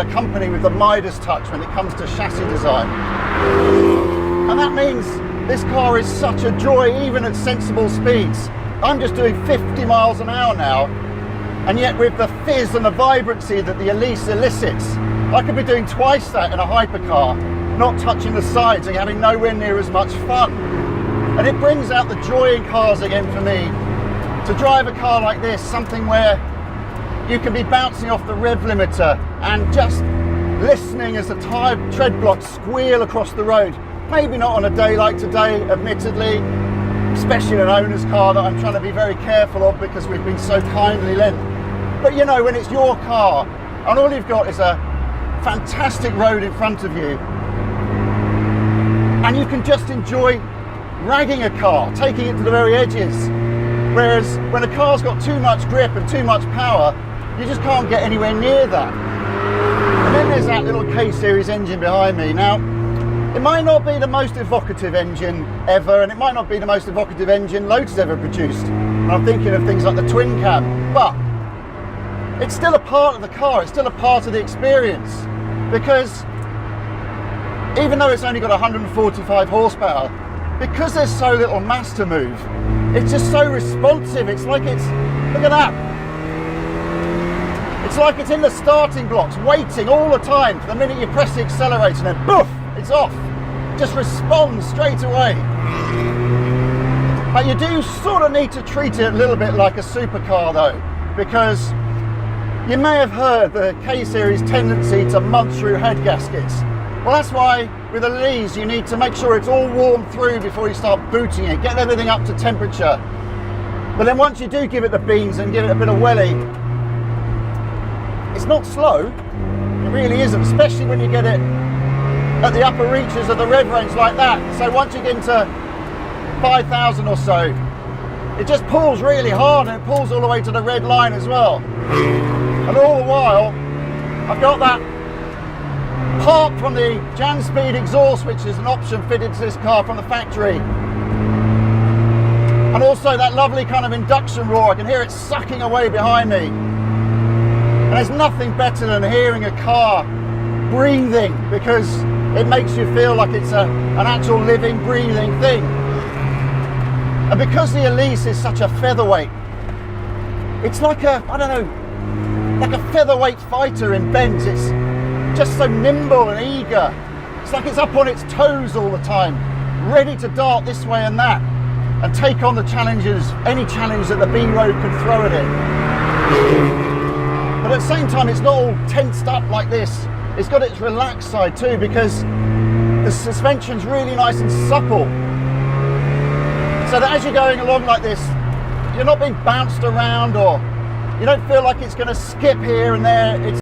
accompanied with the Midas touch when it comes to chassis design. And that means this car is such a joy even at sensible speeds. I'm just doing 50 miles an hour now, and yet with the fizz and the vibrancy that the Elise elicits, I could be doing twice that in a hypercar, not touching the sides and having nowhere near as much fun. And it brings out the joy in cars again for me, to drive a car like this, something where you can be bouncing off the rev limiter and just listening as the tread blocks squeal across the road. Maybe not on a day like today, admittedly, especially in an owner's car that I'm trying to be very careful of because we've been so kindly lent. But you know, when it's your car and all you've got is a fantastic road in front of you, and you can just enjoy ragging a car, taking it to the very edges. Whereas when a car's got too much grip and too much power, you just can't get anywhere near that. And then there's that little K-Series engine behind me. Now, it might not be the most evocative engine ever, and it might not be the most evocative engine Lotus ever produced. And I'm thinking of things like the twin cam, but it's still a part of the car, it's still a part of the experience, because even though it's only got 145 horsepower, because there's so little mass to move, it's just so responsive. It's like it's, look at that. It's like it's in the starting blocks, waiting all the time for the minute you press the accelerator and then boof, it's off. Just responds straight away. But you do sort of need to treat it a little bit like a supercar though, because you may have heard the K-Series tendency to munch through head gaskets. Well, that's why with the Elise you need to make sure it's all warmed through before you start booting it, get everything up to temperature. But then once you do give it the beans and give it a bit of welly, it's not slow, it really isn't, especially when you get it at the upper reaches of the rev range like that. So once you get into 5,000 or so, it just pulls really hard, and it pulls all the way to the red line as well. And all the while, I've got that pop from the Jan Speed exhaust, which is an option fitted to this car from the factory. And also that lovely kind of induction roar, I can hear it sucking away behind me. And there's nothing better than hearing a car breathing, because it makes you feel like it's an actual living, breathing thing. And because the Elise is such a featherweight, it's like a, I don't know, like a featherweight fighter in bends. It's just so nimble and eager. It's like it's up on its toes all the time, ready to dart this way and that, and take on the challenges, any challenge that the B road can throw at it. But at the same time, it's not all tensed up like this. It's got its relaxed side too, because the suspension's really nice and supple. So that as you're going along like this, you're not being bounced around, or you don't feel like it's going to skip here and there. It's